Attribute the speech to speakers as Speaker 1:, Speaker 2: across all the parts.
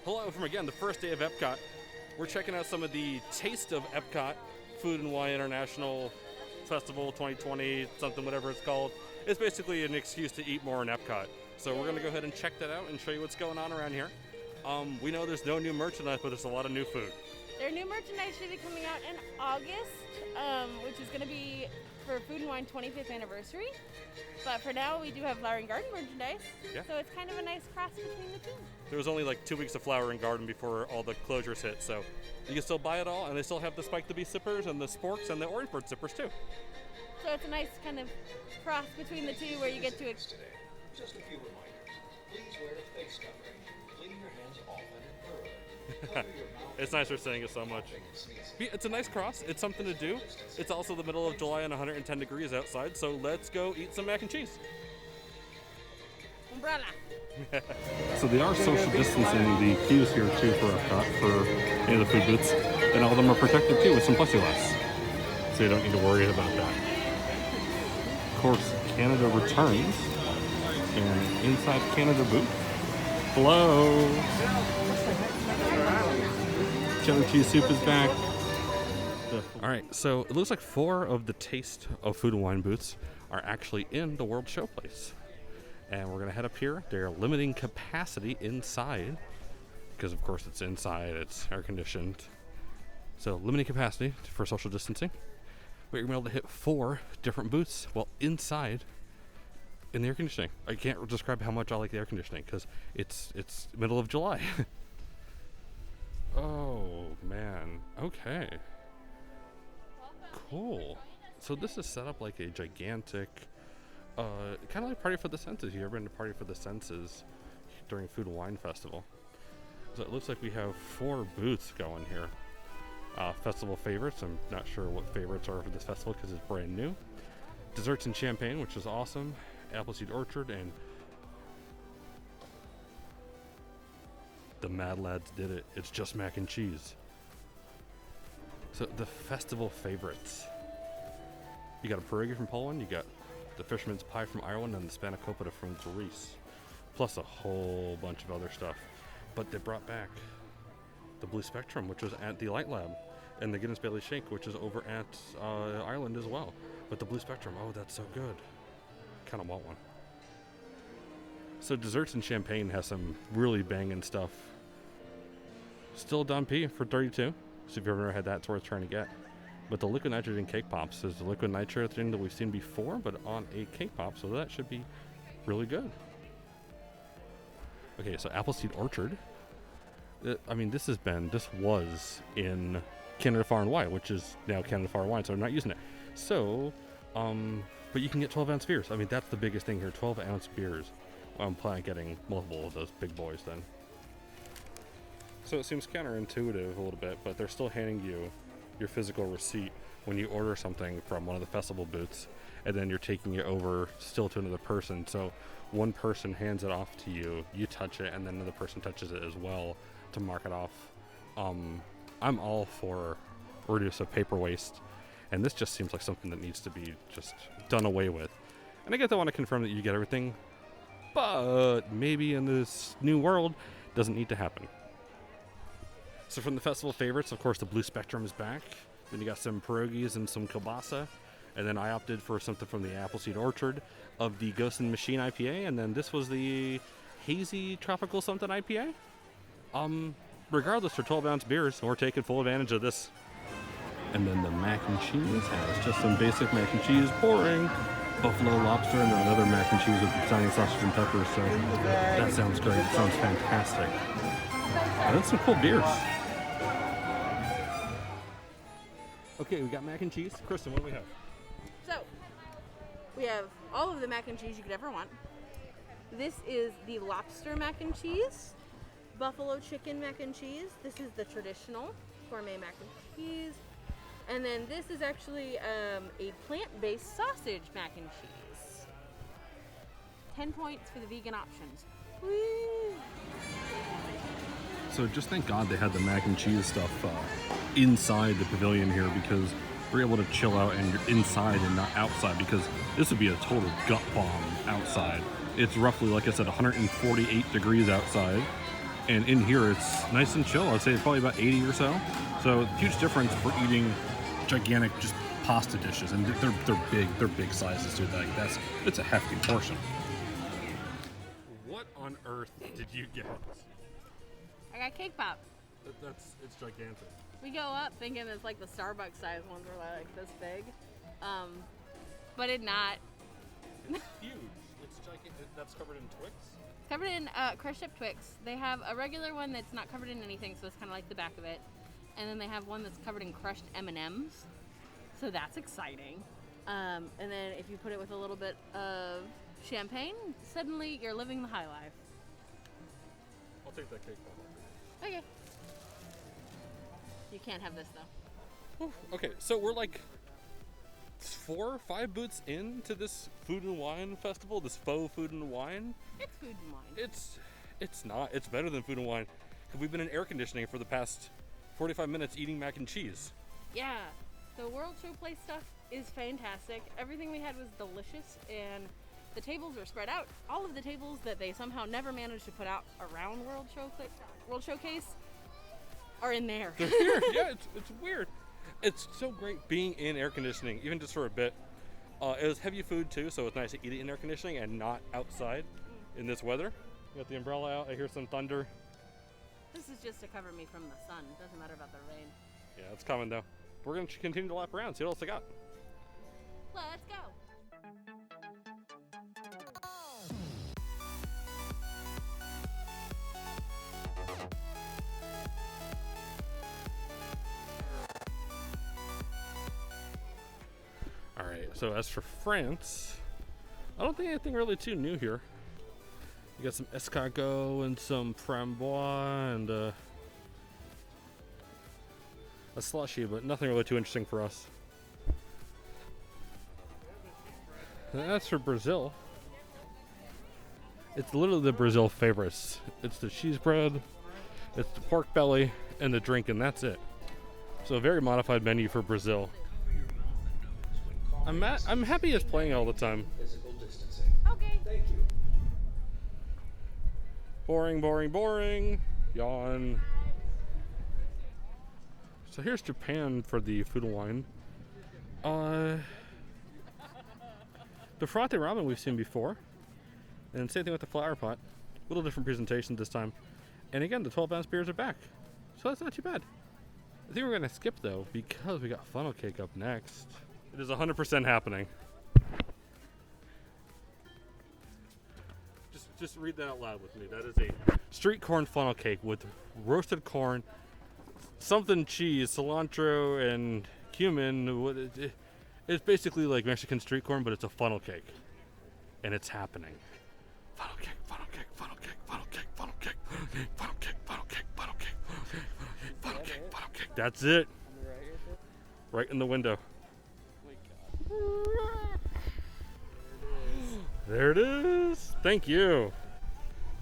Speaker 1: Hello from again, the first day of Epcot. We're checking out some of the Taste of Epcot Food and Wine International Festival 2020, something, whatever it's called. It's basically an excuse to eat more in Epcot. So we're going to go ahead and check that out and show you what's going on around here. We know there's no new merchandise, but there's a lot of new food.
Speaker 2: Their new merchandise should be coming out in August, which is going to be for Food and Wine 25th anniversary. But for now, we do have Flower and Garden merchandise, so it's kind of a nice cross between the two.
Speaker 1: There was only like 2 weeks of Flower and Garden before all the closures hit, so you can still buy it all, and they still have the Spike the Bee zippers and the sporks and the Orange Bird zippers too.
Speaker 2: So it's a nice kind of cross between the two where you get to...
Speaker 3: Just a few reminders. Please wear a face covering. Clean your hands often and thoroughly. Cover your mouth.
Speaker 1: It's nice for saying it so much. It's a nice cross. It's something to do. It's also the middle of July and 110 degrees outside, so let's go eat some mac and cheese.
Speaker 2: Umbrella.
Speaker 1: So they are social distancing the queues here too for Epcot for any of the food booths, and all of them are protected too with some plexiglass, so you don't need to worry about that. Of course, Canada returns, and inside Canada booth, hello. Cheddar cheese soup is back. All right, so it looks like 4 of the Taste of Food and Wine booths are actually in the World Showplace. And we're gonna head up here. They're limiting capacity inside because of course it's inside, it's air conditioned. So limiting capacity for social distancing. But you're gonna be able to hit 4 different booths while inside in the air conditioning. I can't describe how much I like the air conditioning because it's middle of July. Oh man, okay. Cool. So this is set up like a gigantic kind of like Party for the Senses. You ever been to Party for the Senses during Food and Wine Festival? So it looks like we have 4 booths going here. Festival favorites. I'm not sure what favorites are for this festival because it's brand new. Desserts and champagne, which is awesome. Appleseed Orchard, and the Mad Lads did it. It's just mac and cheese. So the festival favorites. You got a pierogi from Poland. You got the fisherman's pie from Ireland and the spanakopita from Greece, plus a whole bunch of other stuff. But they brought back the Blue Spectrum, which was at the Light Lab, and the Guinness Bailey Shake, which is over at Ireland as well. But the Blue Spectrum, oh, that's so good. Kind of want one. So Desserts and Champagne has some really banging stuff. Still Don P for 32. So if you've ever had that, it's worth trying to get. But the liquid nitrogen cake pops is the liquid nitrogen thing that we've seen before, but on a cake pop, so that should be really good. Okay, so Appleseed Orchard. I mean, this was in Canada Far and Wide, which is now Canada Far and Wide, so I'm not using it. So, but you can get 12-ounce beers. I mean, that's the biggest thing here, 12-ounce beers. I'm planning on getting multiple of those big boys then. So it seems counterintuitive a little bit, but they're still handing you your physical receipt when you order something from one of the festival booths, and then you're taking it over still to another person. So one person hands it off to you, you touch it, and then another person touches it as well to mark it off. I'm all for reduce of paper waste, and this just seems like something that needs to be just done away with. And I guess I want to confirm that you get everything, but maybe in this new world doesn't need to happen. So from the festival favorites, of course, the Blue Spectrum is back. Then you got some pierogies and some kielbasa. And then I opted for something from the Appleseed Orchard of the Ghost in the Machine IPA. And then this was the Hazy Tropical something IPA. Regardless, for 12-ounce beers, we're taking full advantage of this. And then the mac and cheese has just some basic mac and cheese, boring. Buffalo lobster, and then another mac and cheese with Italian sausage and peppers. So that sounds great. It sounds fantastic. And that's some cool beers. Okay, we got mac and cheese. Kristen, what do we have?
Speaker 2: So, we have all of the mac and cheese you could ever want. This is the lobster mac and cheese, buffalo chicken mac and cheese. This is the traditional gourmet mac and cheese. And then this is actually a plant-based sausage mac and cheese. 10 points for the vegan options. Woo!
Speaker 1: So just thank God they had the mac and cheese stuff inside the pavilion here, because we're able to chill out and you're inside and not outside, because this would be a total gut bomb outside. It's roughly, like I said, 148 degrees outside, and in here it's nice and chill. I'd say it's probably about 80 or so. So huge difference for eating gigantic just pasta dishes, and they're big sizes too. Like it's a hefty portion. What on earth did you get?
Speaker 2: I got cake pop.
Speaker 1: It's gigantic.
Speaker 2: We go up thinking it's like the Starbucks size ones are like this big, but it's not.
Speaker 1: It's huge. It's gigantic. That's covered in Twix?
Speaker 2: Covered in crushed up Twix. They have a regular one that's not covered in anything, so it's kind of like the back of it. And then they have one that's covered in crushed M&Ms, so that's exciting. And then if you put it with a little bit of champagne, suddenly you're living the high life.
Speaker 1: I'll take that cake pop.
Speaker 2: Okay. You can't have this though.
Speaker 1: Ooh, okay, so we're like 4 or 5 booths into this food and wine festival, this faux food and wine.
Speaker 2: It's food and wine.
Speaker 1: It's not. It's better than food and wine. We've been in air conditioning for the past 45 minutes eating mac and cheese.
Speaker 2: Yeah, the World Show Place stuff is fantastic. Everything we had was delicious, and the tables were spread out. All of the tables that they somehow never managed to put out around World Showcase are in there.
Speaker 1: They're weird. Yeah, it's weird. It's so great being in air conditioning, even just for a bit. It was heavy food too, so it's nice to eat it in air conditioning and not outside in this weather. You got the umbrella out. I hear some thunder.
Speaker 2: This is just to cover me from the sun. It doesn't matter about the rain.
Speaker 1: Yeah, it's coming though. We're going to continue to lap around, see what else I got.
Speaker 2: Let's go.
Speaker 1: Alright, so as for France, I don't think anything really too new here. You got some escargot and some framboise and a slushy, but nothing really too interesting for us. And as for Brazil, it's literally the Brazil favorites. It's the cheese bread, it's the pork belly, and the drink, and that's it. So a very modified menu for Brazil. I'm happy it's playing all the time.
Speaker 3: Physical distancing.
Speaker 2: Okay.
Speaker 3: Thank you.
Speaker 1: Boring, boring, boring. Yawn. So here's Japan for the food and wine. The frate ramen we've seen before. And same thing with the flower pot. A little different presentation this time. And again, the 12-ounce beers are back. So that's not too bad. I think we're going to skip, though, because we got funnel cake up next. It is 100% happening. Just read that out loud with me. That is a street corn funnel cake with roasted corn, something cheese, cilantro, and cumin. It's basically like Mexican street corn, but it's a funnel cake. And it's happening. Funnel cake, funnel cake, funnel cake, funnel cake, funnel cake, funnel cake, funnel cake, funnel cake, funnel cake, funnel cake. That's it. Right in the window. There it is. Thank you.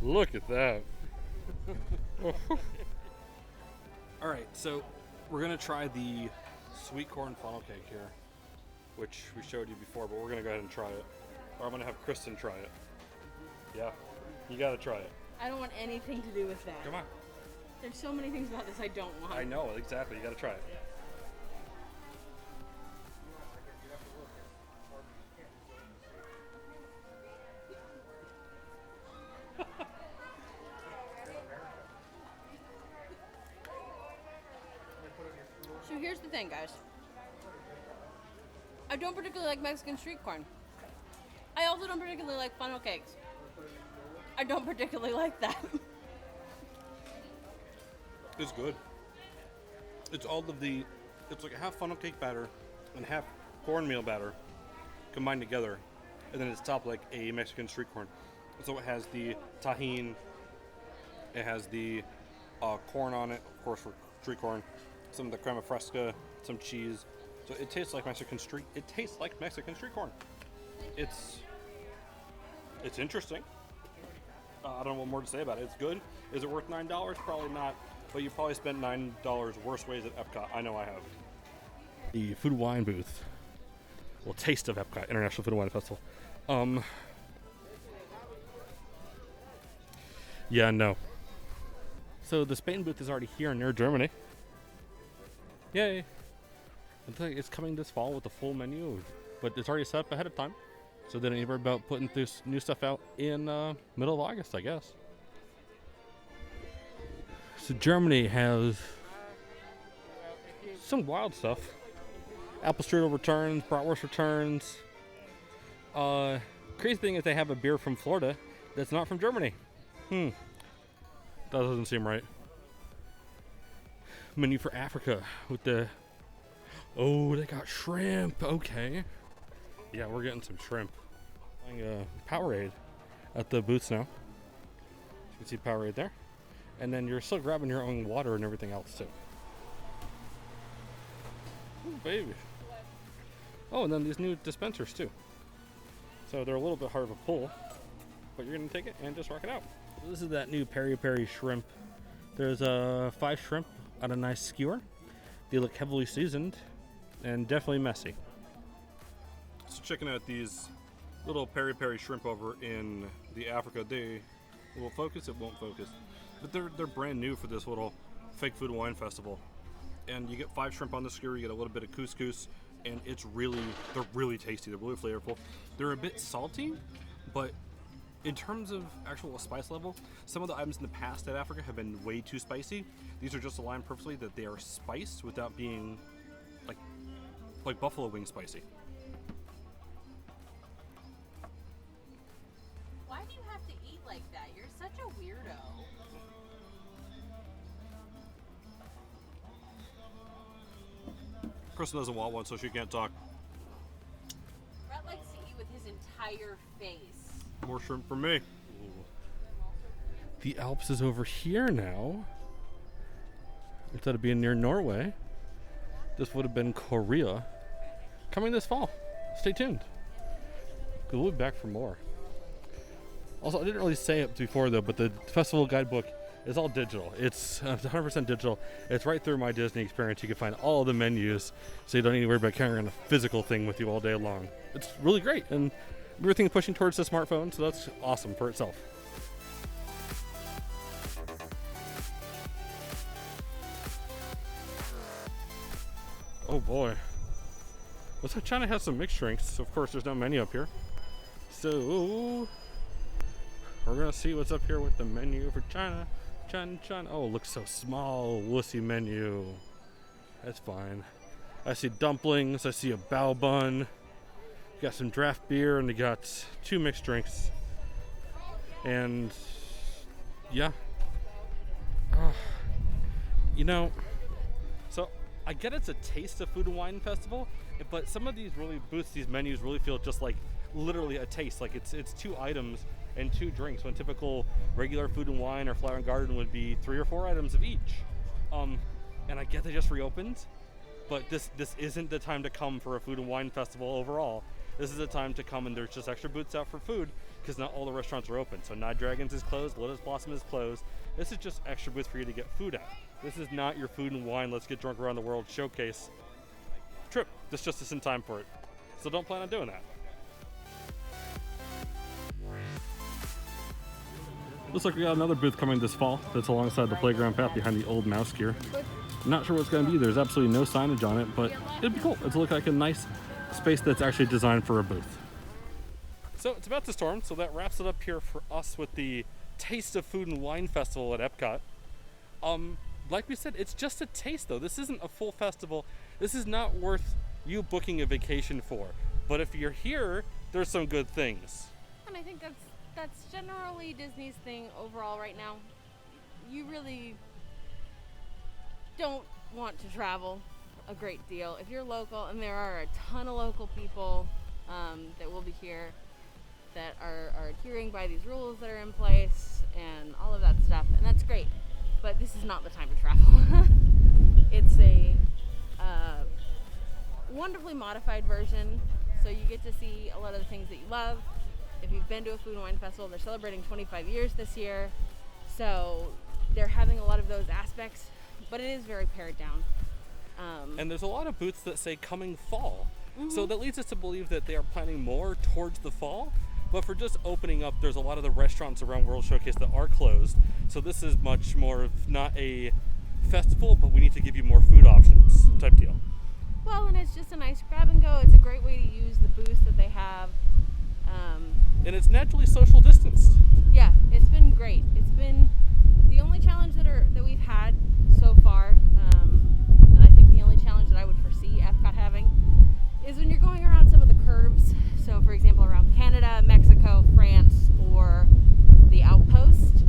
Speaker 1: Look at that. All right, so we're gonna try the sweet corn funnel cake here, which we showed you before, but we're gonna go ahead and try it. Or I'm gonna have Kristen try it. Yeah, you gotta try it.
Speaker 2: I don't want anything to do with that.
Speaker 1: Come on.
Speaker 2: There's so many things about this I don't want.
Speaker 1: I know, exactly. You gotta try it.
Speaker 2: So here's the thing, guys. I don't particularly like Mexican street corn. I also don't particularly like funnel cakes. I don't particularly like that.
Speaker 1: It's good. It's all of the, it's like a half funnel cake batter and half cornmeal batter combined together. And then it's topped like a Mexican street corn. So it has the tahine, it has the corn on it, of course for street corn, some of the crema fresca, some cheese. So it tastes like Mexican street corn. It's interesting. I don't know what more to say about it. It's good. Is it worth $9? Probably not. But you probably spent $9 worse ways at Epcot. I know I have. The food and wine booth. Well, Taste of Epcot, International Food and Wine Festival. Yeah, no. So the Spain booth is already here near Germany. Yay! It's coming this fall with the full menu, but it's already set up ahead of time. So they don't even worry about putting this new stuff out in middle of August, I guess. So Germany has some wild stuff. Apple strudel returns, bratwurst returns. Crazy thing is they have a beer from Florida that's not from Germany. That doesn't seem right. Menu for Africa with the... Oh, they got shrimp. Okay. Yeah, we're getting some shrimp. Buying Powerade at the booths now. You can see Powerade there. And then you're still grabbing your own water and everything else too. Ooh, baby. Oh, and then these new dispensers too. So they're a little bit hard of a pull, but you're gonna take it and just rock it out. This is that new Peri-Peri Shrimp. There's 5 shrimp on a nice skewer. They look heavily seasoned and definitely messy. So checking out these little Peri-Peri Shrimp over in the Africa. They will focus, it won't focus. But they're brand new for this little fake food and wine festival. And you get 5 shrimp on the skewer, you get a little bit of couscous, and they're really tasty, they're really flavorful. They're a bit salty, but in terms of actual spice level, some of the items in the past at Africa have been way too spicy. These are just aligned perfectly that they are spiced without being like buffalo wing spicy.
Speaker 2: Why do you have to eat like that? You're such a weirdo.
Speaker 1: Kristen doesn't want one, so she can't talk.
Speaker 2: Brett likes to eat with his entire face.
Speaker 1: More shrimp for me. Ooh. The Alps is over here now. Instead of being near Norway, this would have been Korea. Coming this fall. Stay tuned. We'll be back for more. Also, I didn't really say it before though, but the festival guidebook is all digital. It's 100% digital. It's right through My Disney Experience. You can find all the menus, so you don't need to worry about carrying around a physical thing with you all day long. It's really great, and everything is pushing towards the smartphone, so that's awesome for itself. Oh boy. Looks like China has some mixed drinks. Of course, there's no menu up here. So, we're gonna see what's up here with the menu for China. China. Oh, it looks so small. Wussy menu. That's fine. I see dumplings. I see a bao bun. Got some draft beer, and they got 2 mixed drinks. And yeah. So I get it's a taste of food and wine festival, but some of these these menus really feel just like literally a taste. Like it's 2 items and 2 drinks, when typical regular food and wine or flower and garden would be 3 or 4 items of each. And I get they just reopened, but this isn't the time to come for a food and wine festival overall. This is the time to come, and there's just extra booths out for food because not all the restaurants are open. So Nine Dragons is closed, Lotus Blossom is closed. This is just extra booths for you to get food at. This is not your food and wine, let's get drunk around the world showcase trip. This just isn't time for it. So don't plan on doing that. Looks like we got another booth coming this fall that's alongside the playground path behind the old mouse gear. I'm not sure what it's going to be. There's absolutely no signage on it, but it'd be cool. It'll look like a nice space that's actually designed for a booth. So it's about to storm, so that wraps it up here for us with the Taste of Food and Wine Festival at Epcot. Like we said, it's just a taste though. This isn't a full festival. This is not worth you booking a vacation for. But if you're here, there's some good things.
Speaker 2: And I think that's generally Disney's thing overall right now. You really don't want to travel a great deal if you're local, and there are a ton of local people that will be here that are adhering by these rules that are in place and all of that stuff, and that's great. But this is not the time to travel. It's a wonderfully modified version, so you get to see a lot of the things that you love. If you've been to a food and wine festival, they're celebrating 25 years this year, so they're having a lot of those aspects, but it is very pared down.
Speaker 1: And there's a lot of booths that say coming fall. So that leads us to believe that they are planning more towards the fall. But for just opening up, there's a lot of the restaurants around World Showcase that are closed. So this is much more of not a festival, but we need to give you more food options type deal.
Speaker 2: Well, and it's just a nice grab and go. It's a great way to use the booth that they have.
Speaker 1: And it's naturally social distanced.
Speaker 2: Yeah, it's been great. It's been the only challenge that we've had so far, and I think the only challenge that I would foresee Epcot having is when you're going around some of the curves. So, for example, around Canada, Mexico, France, or the Outpost,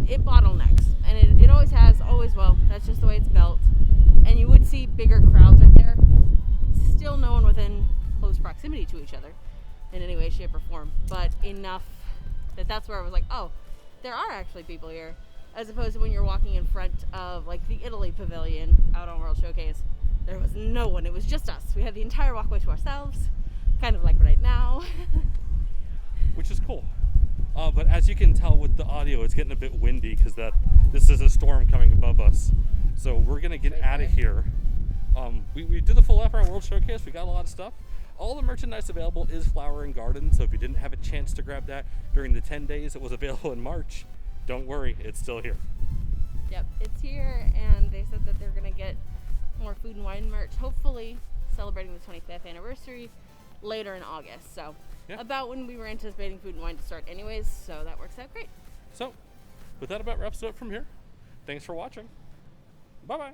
Speaker 2: it bottlenecks, and it always has, always will. That's just the way it's built. And you would see bigger crowds right there. Still no one within close proximity to each other in any way, shape, or form, but enough that that's where I was like, oh, there are actually people here, as opposed to when you're walking in front of like the Italy pavilion out on World Showcase. There was no one. It was just us. We had the entire walkway to ourselves, kind of like right now.
Speaker 1: Which is cool. But as you can tell with the audio, it's getting a bit windy because this is a storm coming above us. So we're gonna get out of here. We did the full lap around World Showcase. We got a lot of stuff. All the merchandise available is Flower and Garden, so if you didn't have a chance to grab that during the 10 days it was available in March, don't worry, it's still here.
Speaker 2: Yep, it's here, and they said that they're going to get more food and wine merch, hopefully celebrating the 25th anniversary later in August. So
Speaker 1: Yeah.
Speaker 2: about when we were anticipating food and wine to start anyways, so that works out great.
Speaker 1: So, with that about wraps it up from here. Thanks for watching. Bye-bye.